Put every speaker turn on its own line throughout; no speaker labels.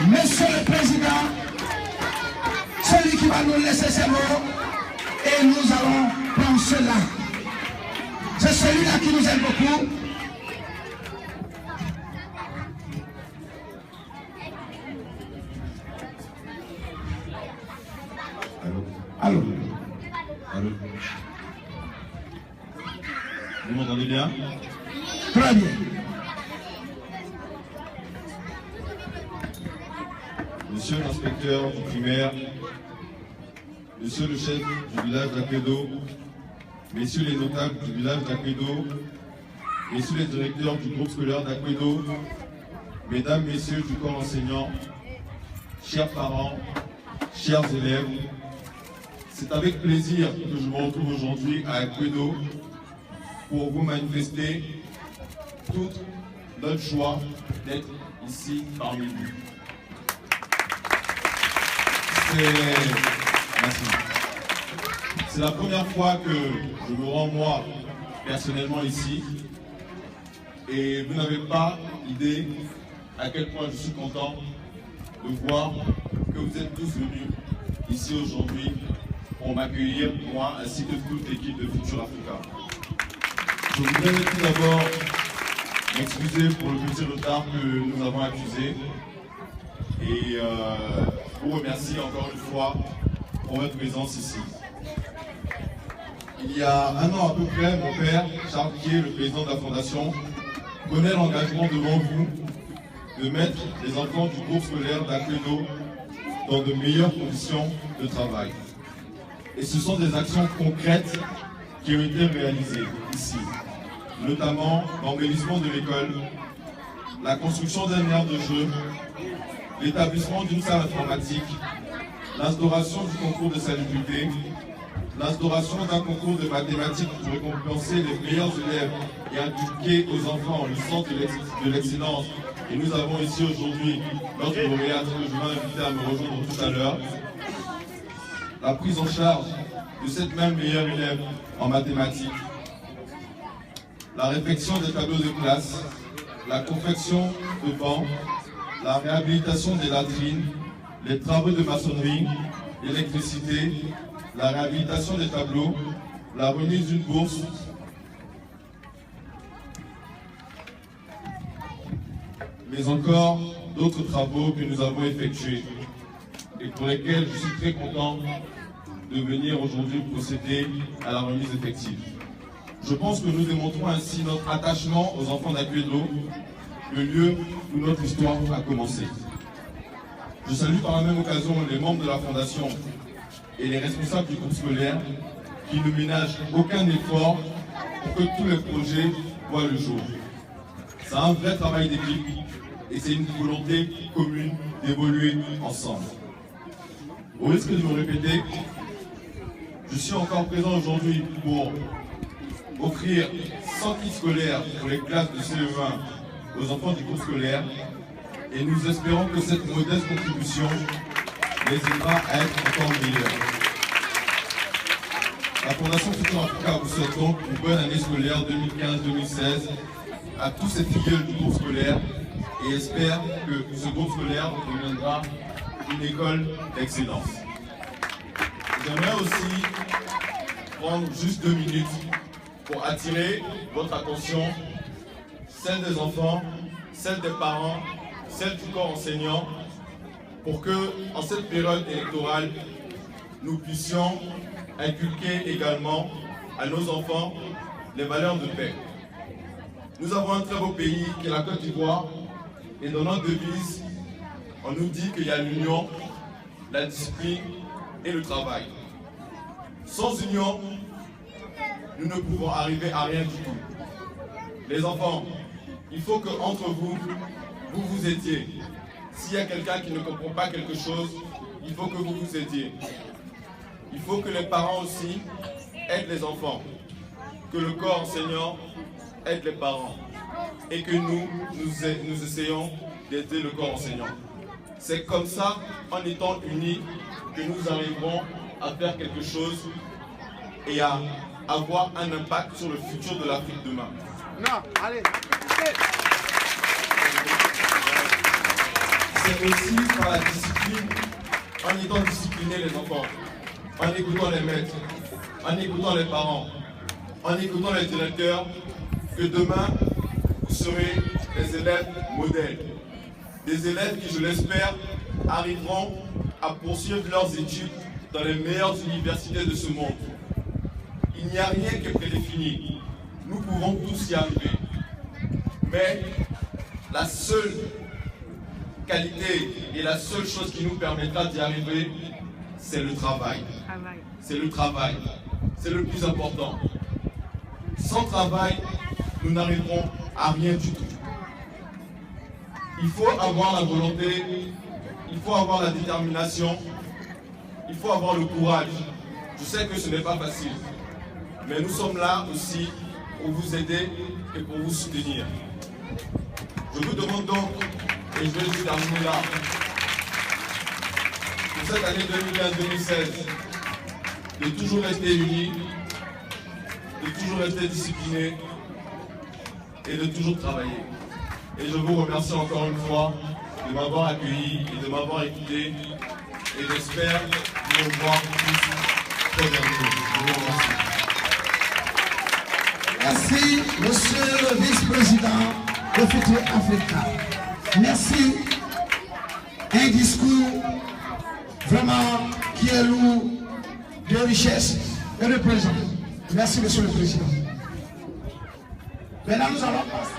Monsieur le Président, celui qui va nous laisser ces mots, et nous allons prendre cela. C'est celui-là qui nous aime beaucoup. Allô.
Allô. Vous m'entendez bien?
Très bien.
Monsieur l'inspecteur du primaire, monsieur le chef du village d'Akwedo, messieurs les notables du village d'Akwedo, messieurs les directeurs du groupe scolaire d'Akwedo, mesdames, messieurs du corps enseignant, chers parents, chers élèves, c'est avec plaisir que je me retrouve aujourd'hui à Akwedo pour vous manifester toute notre joie d'être ici parmi vous. C'est la première fois que je me rends moi personnellement ici et vous n'avez pas idée à quel point je suis content de voir que vous êtes tous venus ici aujourd'hui pour m'accueillir, moi ainsi que toute l'équipe de Futur Africa. Je voudrais tout d'abord m'excuser pour le petit retard que nous avons accusé et vous remercie encore une fois pour votre présence ici. Il y a un an à peu près, mon père, Charles Kier, le président de la Fondation, prenait l'engagement devant vous de mettre les enfants du groupe scolaire d'Akwedo dans de meilleures conditions de travail. Et ce sont des actions concrètes qui ont été réalisées ici, notamment l'embellissement de l'école, la construction d'un aire de jeu, l'établissement d'une salle informatique, l'instauration du concours de salubrité, l'instauration d'un concours de mathématiques pour récompenser les meilleurs élèves et inculquer aux enfants le sens de l'excellence. Et nous avons ici aujourd'hui notre lauréate que je vais inviter à me rejoindre tout à l'heure. La prise en charge de cette même meilleure élève en mathématiques, la réfection des tableaux de classe, la confection de bancs, la réhabilitation des latrines, les travaux de maçonnerie, l'électricité, la réhabilitation des tableaux, la remise d'une bourse, mais encore d'autres travaux que nous avons effectués et pour lesquels je suis très content de venir aujourd'hui procéder à la remise effective. Je pense que nous démontrons ainsi notre attachement aux enfants d'Akwedo, le lieu où notre histoire a commencé. Je salue par la même occasion les membres de la Fondation et les responsables du groupe scolaire qui ne ménagent aucun effort pour que tous les projets voient le jour. C'est un vrai travail d'équipe et c'est une volonté commune d'évoluer ensemble. Au risque de me répéter, je suis encore présent aujourd'hui pour offrir 100 kits scolaires pour les classes de CE1 aux enfants du groupe scolaire et nous espérons que cette modeste contribution les aidera à être encore meilleurs. La Fondation Futur Africa vous souhaite donc une bonne année scolaire 2015-2016 à tous ces filleuls du groupe scolaire et espère que ce groupe scolaire deviendra une école d'excellence. J'aimerais aussi prendre juste 2 minutes pour attirer votre attention, celle des enfants, celle des parents, celle du corps enseignant, pour que, en cette période électorale, nous puissions inculquer également à nos enfants les valeurs de paix. Nous avons un très beau pays qui est la Côte d'Ivoire et dans notre devise, on nous dit qu'il y a l'union, la discipline et le travail. Sans union, nous ne pouvons arriver à rien du tout. Les enfants, il faut qu'entre vous, vous vous aidiez. S'il y a quelqu'un qui ne comprend pas quelque chose, il faut que vous vous aidiez. Il faut que les parents aussi aident les enfants, que le corps enseignant aide les parents et que nous essayons d'aider le corps enseignant. C'est comme ça, en étant unis, que nous arriverons à faire quelque chose et à avoir un impact sur le futur de l'Afrique demain.
Non, allez.
c'est aussi par la discipline, en étant disciplinés les enfants, en écoutant les maîtres, en écoutant les parents, en écoutant les directeurs, que demain, vous serez des élèves modèles. Des élèves qui, je l'espère, arriveront à poursuivre leurs études dans les meilleures universités de ce monde. Il n'y a rien qui est prédéfini. Nous pouvons tous y arriver. Mais la seule qualité et la seule chose qui nous permettra d'y arriver, c'est le travail. C'est le travail. C'est le plus important. Sans travail, nous n'arriverons à rien du tout. Il faut avoir la volonté, il faut avoir la détermination, il faut avoir le courage. Je sais que ce n'est pas facile, mais nous sommes là aussi pour vous aider et pour vous soutenir. Je vous demande donc, et je vais juste terminer là, pour cette année 2015-2016, de toujours rester unis, de toujours rester disciplinés et de toujours travailler. Et je vous remercie encore une fois de m'avoir accueilli et de m'avoir écouté. Et j'espère vous revoir tous très bientôt. Je vous remercie.
Merci, monsieur le vice-président de Futur Africa. Merci. Un discours vraiment qui est lourd de richesse et de présence. Merci, monsieur le président. Maintenant, nous allons passer.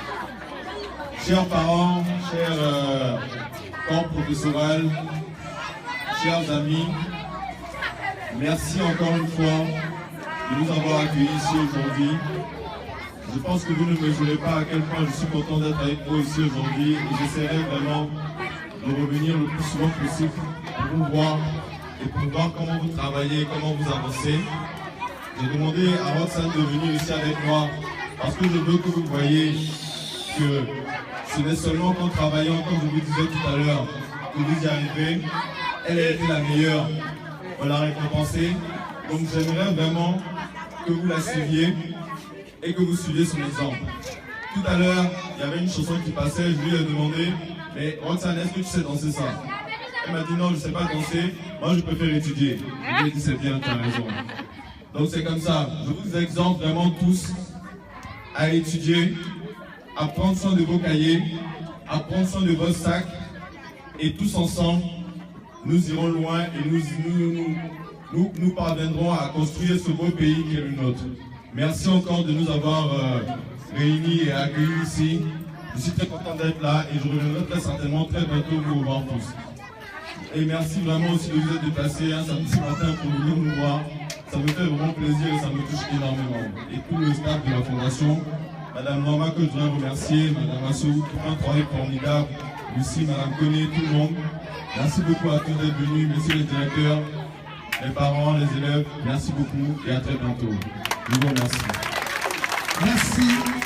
Chers parents, chers corps professoral, chers amis, merci encore une fois de nous avoir accueillis ici aujourd'hui. Je pense que vous ne mesurez pas à quel point je suis content d'être avec vous ici aujourd'hui et j'essaierai vraiment de revenir le plus souvent possible pour vous voir et pour voir comment vous travaillez, comment vous avancez. J'ai demandé à Roxane de venir ici avec moi parce que je veux que vous voyez que ce n'est seulement qu'en travaillant, comme je vous disais tout à l'heure, que vous y arrivez. Elle a été la meilleure, on l'a récompensée. Donc j'aimerais vraiment que vous la suiviez et que vous suiviez son exemple. Tout à l'heure, il y avait une chanson qui passait, je lui ai demandé, mais Roxane, est-ce que tu sais danser ça? Elle m'a dit non, je ne sais pas danser, moi je préfère étudier. Je lui ai dit c'est bien, tu as raison. Donc c'est comme ça, je vous exhorte vraiment tous à étudier, à prendre soin de vos cahiers, à prendre soin de vos sacs, et tous ensemble, nous irons loin et nous parviendrons à construire ce beau pays qui est le nôtre. Merci encore de nous avoir réunis et accueillis ici. Je suis très content d'être là et je reviendrai très certainement très bientôt vous revoir tous. Et merci vraiment aussi de vous être déplacés un samedi matin pour venir nous voir. Ça me fait vraiment plaisir et ça me touche énormément. Et tout le staff de la Fondation, Madame Norma que je voudrais remercier, Madame Assou qui fait un travail formidable, Lucie, Madame Koné, tout le monde. Merci beaucoup à tous d'être venus, messieurs les directeurs, les parents, les élèves, merci beaucoup et à très bientôt. Je vous remercie.
Merci.